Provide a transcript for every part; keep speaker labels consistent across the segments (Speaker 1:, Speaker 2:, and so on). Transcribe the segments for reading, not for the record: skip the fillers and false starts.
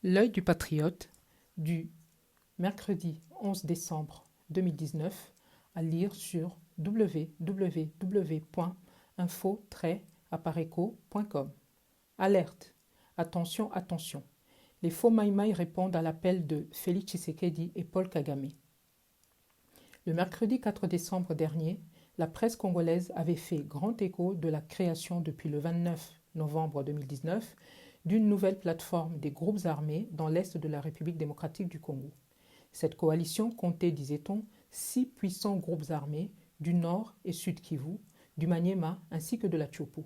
Speaker 1: L'œil du patriote du mercredi 11 décembre 2019 à lire sur www.info-apareco.com. Alerte. Attention, attention. Les faux maïmaï répondent à l'appel de Félix Tshisekedi et Paul Kagame. Le mercredi 4 décembre dernier, la presse congolaise avait fait grand écho de la création depuis le 29 novembre 2019 d'une nouvelle plateforme des groupes armés dans l'est de la République démocratique du Congo. Cette coalition comptait, disait-on, 6 puissants groupes armés du Nord et Sud Kivu, du Maniema ainsi que de la Tchopo.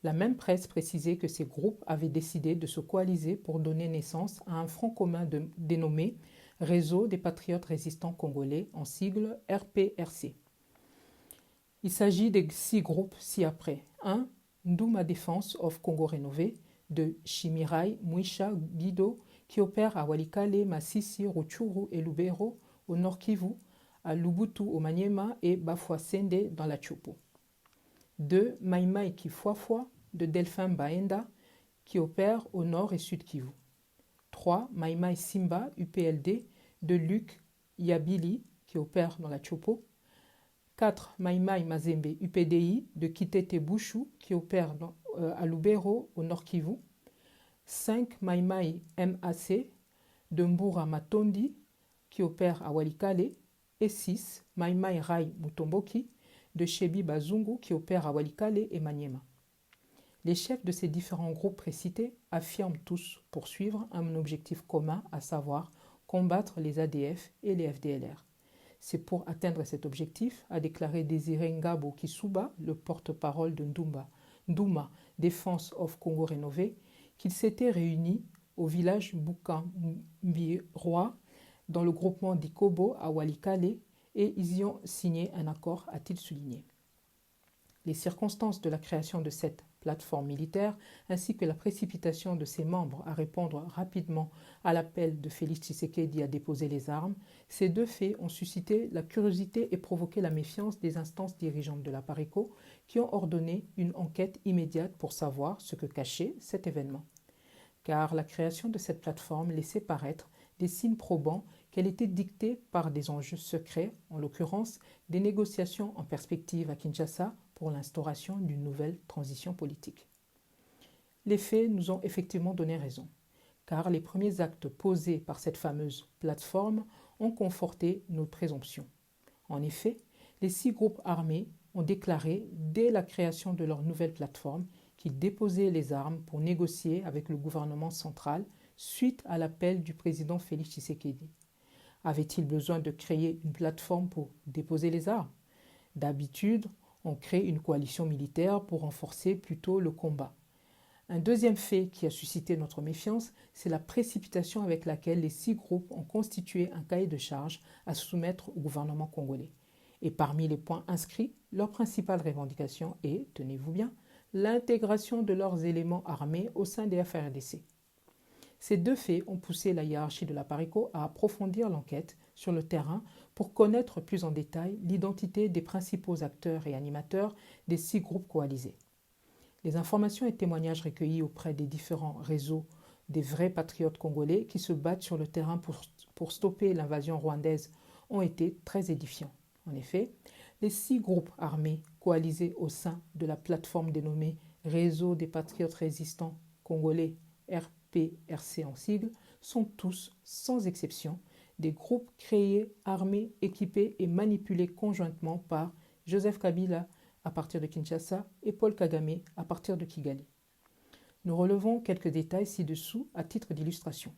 Speaker 1: La même presse précisait que ces groupes avaient décidé de se coaliser pour donner naissance à un front commun dénommé Réseau des patriotes résistants congolais, en sigle RPRC. Il s'agit des 6 groupes ci-après. 1. Ndouma Defense of Congo Rénové, de Chimirai Mwisha Guido, qui opère à Walikale, Masisi, Rutshuru et Lubero, au Nord Kivu, à Lubutu au Maniema et Bafouassende dans la Tchopo. 2. Maïmaï Kifuafua, de Delphin Baenda, qui opère au Nord et Sud Kivu. 3. Maïmaï Simba, UPLD, de Luc Yabili, qui opère dans la Tchopo. 4. Maïmaï Mazembe, UPDI, de Kitete Bouchou, qui opère à Lubero, au Nord Kivu. 5. Maïmaï MAC, de Mbura Matondi, qui opère à Walikale. Et 6. Maïmaï Rai Mutomboki, de Shebi Bazungu, qui opère à Walikale et Maniema. Les chefs de ces différents groupes précités affirment tous poursuivre un objectif commun, à savoir combattre les ADF et les FDLR. C'est pour atteindre cet objectif, a déclaré Désiré Ngabo Kisuba, le porte-parole de Ndouma Defense of Congo Rénové, qu'ils s'étaient réunis au village Bukambiroa dans le groupement d'Ikobo à Walikale et ils y ont signé un accord, a-t-il souligné. Les circonstances de la création de cette plateforme militaire, ainsi que la précipitation de ses membres à répondre rapidement à l'appel de Félix Tshisekedi à déposer les armes, ces deux faits ont suscité la curiosité et provoqué la méfiance des instances dirigeantes de la PARECO qui ont ordonné une enquête immédiate pour savoir ce que cachait cet événement. Car la création de cette plateforme laissait paraître des signes probants qu'elle était dictée par des enjeux secrets, en l'occurrence des négociations en perspective à Kinshasa pour l'instauration d'une nouvelle transition politique. Les faits nous ont effectivement donné raison, car les premiers actes posés par cette fameuse plateforme ont conforté nos présomptions. En effet, les 6 groupes armés ont déclaré, dès la création de leur nouvelle plateforme, qu'ils déposaient les armes pour négocier avec le gouvernement central suite à l'appel du président Félix Tshisekedi. Avait-il besoin de créer une plateforme pour déposer les armes? D'habitude, on crée une coalition militaire pour renforcer plutôt le combat. Un deuxième fait qui a suscité notre méfiance, c'est la précipitation avec laquelle les 6 groupes ont constitué un cahier de charges à soumettre au gouvernement congolais. Et parmi les points inscrits, leur principale revendication est, tenez-vous bien, l'intégration de leurs éléments armés au sein des FARDC. Ces deux faits ont poussé la hiérarchie de la PARECO à approfondir l'enquête sur le terrain pour connaître plus en détail l'identité des principaux acteurs et animateurs des 6 groupes coalisés. Les informations et témoignages recueillis auprès des différents réseaux des vrais patriotes congolais qui se battent sur le terrain pour stopper l'invasion rwandaise ont été très édifiants. En effet, les 6 groupes armés coalisés au sein de la plateforme dénommée Réseau des patriotes résistants congolais RPRC en sigle, sont tous, sans exception, des groupes créés, armés, équipés et manipulés conjointement par Joseph Kabila à partir de Kinshasa et Paul Kagame à partir de Kigali. Nous relevons quelques détails ci-dessous à titre d'illustration.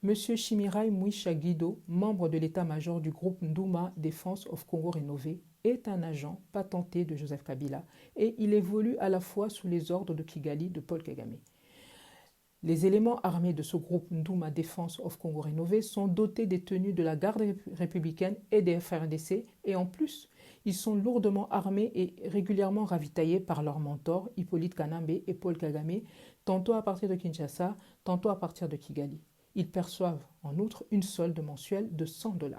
Speaker 1: M. Chimirai Mwisha Guido, membre de l'état-major du groupe Ndouma Defense of Congo Rénové, est un agent patenté de Joseph Kabila et il évolue à la fois sous les ordres de Kigali de Paul Kagame. Les éléments armés de ce groupe Ndouma Defense of Congo Rénové sont dotés des tenues de la garde républicaine et des FARDC et en plus, ils sont lourdement armés et régulièrement ravitaillés par leurs mentors Hippolyte Kanambe et Paul Kagame, tantôt à partir de Kinshasa, tantôt à partir de Kigali. Ils perçoivent en outre une solde mensuelle de $100.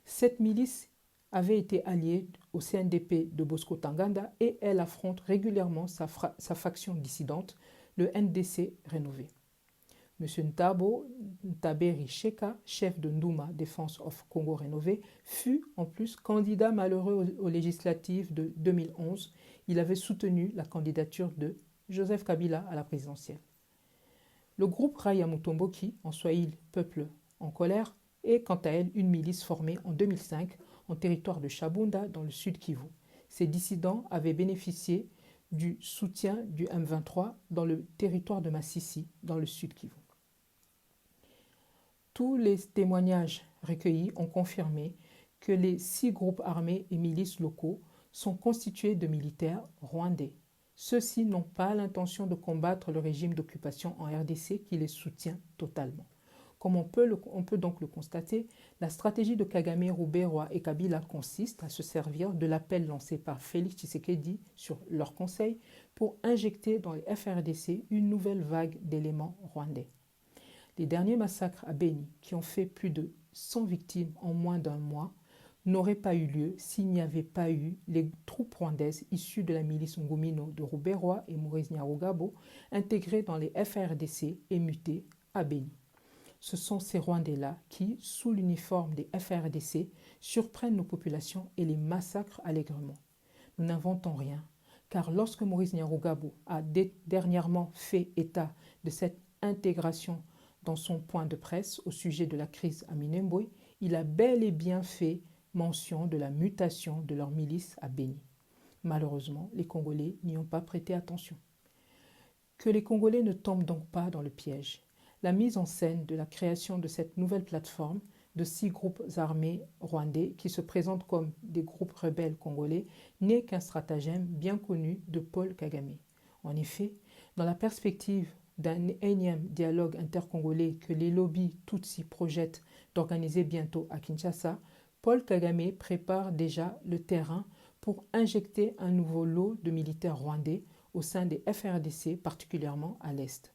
Speaker 1: Cette milice avait été alliée au CNDP de Bosco Tanganda et elle affronte régulièrement sa faction dissidente, le NDC rénové. M. Ntaberi Sheka, chef de Ndouma Defense of Congo Rénové, fut en plus candidat malheureux aux législatives de 2011. Il avait soutenu la candidature de Joseph Kabila à la présidentielle. Le groupe Raya Mutomboki, en swahili Peuple en colère, est quant à elle une milice formée en 2005 en territoire de Chabunda dans le sud Kivu. Ces dissidents avaient bénéficié du soutien du M23 dans le territoire de Massissi dans le sud Kivu. Tous les témoignages recueillis ont confirmé que les 6 groupes armés et milices locaux sont constitués de militaires rwandais. Ceux-ci n'ont pas l'intention de combattre le régime d'occupation en RDC qui les soutient totalement. Comme on peut donc le constater, la stratégie de Kagame, Roubaix-Roy et Kabila consiste à se servir de l'appel lancé par Félix Tshisekedi sur leur conseil pour injecter dans les FRDC une nouvelle vague d'éléments rwandais. Les derniers massacres à Beni, qui ont fait plus de 100 victimes en moins d'un mois, n'auraient pas eu lieu s'il n'y avait pas eu les troupes rwandaises issues de la milice Ngomino de Roubaix-Roy et Maurice Nyarugabo, intégrées dans les FRDC et mutées à Beni. Ce sont ces Rwandais-là qui, sous l'uniforme des FRDC, surprennent nos populations et les massacrent allègrement. Nous n'inventons rien, car lorsque Maurice Nyarugabo a dernièrement fait état de cette intégration dans son point de presse au sujet de la crise à Minembwe, il a bel et bien fait mention de la mutation de leur milice à Beni. Malheureusement, les Congolais n'y ont pas prêté attention. Que les Congolais ne tombent donc pas dans le piège. La mise en scène de la création de cette nouvelle plateforme de 6 groupes armés rwandais qui se présentent comme des groupes rebelles congolais n'est qu'un stratagème bien connu de Paul Kagame. En effet, dans la perspective d'un énième dialogue intercongolais que les lobbies Tutsi projettent d'organiser bientôt à Kinshasa, Paul Kagame prépare déjà le terrain pour injecter un nouveau lot de militaires rwandais au sein des FRDC, particulièrement à l'Est.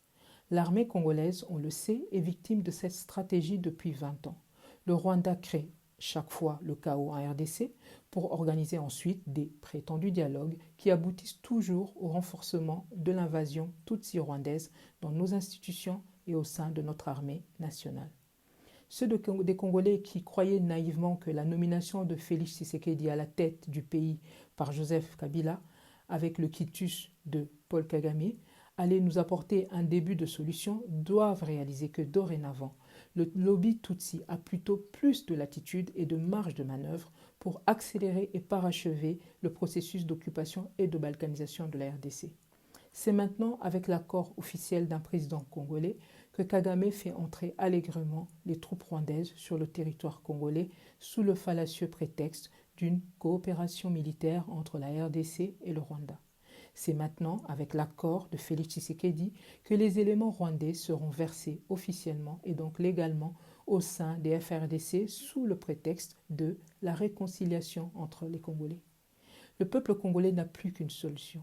Speaker 1: L'armée congolaise, on le sait, est victime de cette stratégie depuis 20 ans. Le Rwanda crée chaque fois le chaos en RDC pour organiser ensuite des prétendus dialogues qui aboutissent toujours au renforcement de l'invasion tutsi-rwandaise dans nos institutions et au sein de notre armée nationale. Ceux des Congolais qui croyaient naïvement que la nomination de Félix Tshisekedi à la tête du pays par Joseph Kabila, avec le quitus de Paul Kagame, allait nous apporter un début de solution, doivent réaliser que dorénavant, le lobby Tutsi a plutôt plus de latitude et de marge de manœuvre pour accélérer et parachever le processus d'occupation et de balkanisation de la RDC. C'est maintenant avec l'accord officiel d'un président congolais que Kagame fait entrer allègrement les troupes rwandaises sur le territoire congolais sous le fallacieux prétexte d'une coopération militaire entre la RDC et le Rwanda. C'est maintenant, avec l'accord de Félix Tshisekedi, que les éléments rwandais seront versés officiellement et donc légalement au sein des FRDC sous le prétexte de la réconciliation entre les Congolais. Le peuple congolais n'a plus qu'une solution.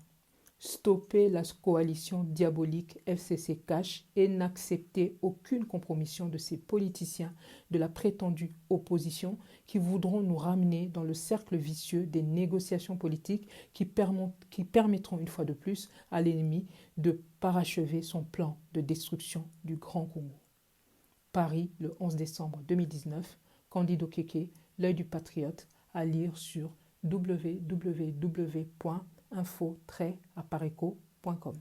Speaker 1: Stopper la coalition diabolique FCC-Cash et n'accepter aucune compromission de ces politiciens de la prétendue opposition qui voudront nous ramener dans le cercle vicieux des négociations politiques qui permettront une fois de plus à l'ennemi de parachever son plan de destruction du Grand Congo. Paris, le 11 décembre 2019, Candide Okeke, L'œil du patriote, à lire sur www.info-apareco.com.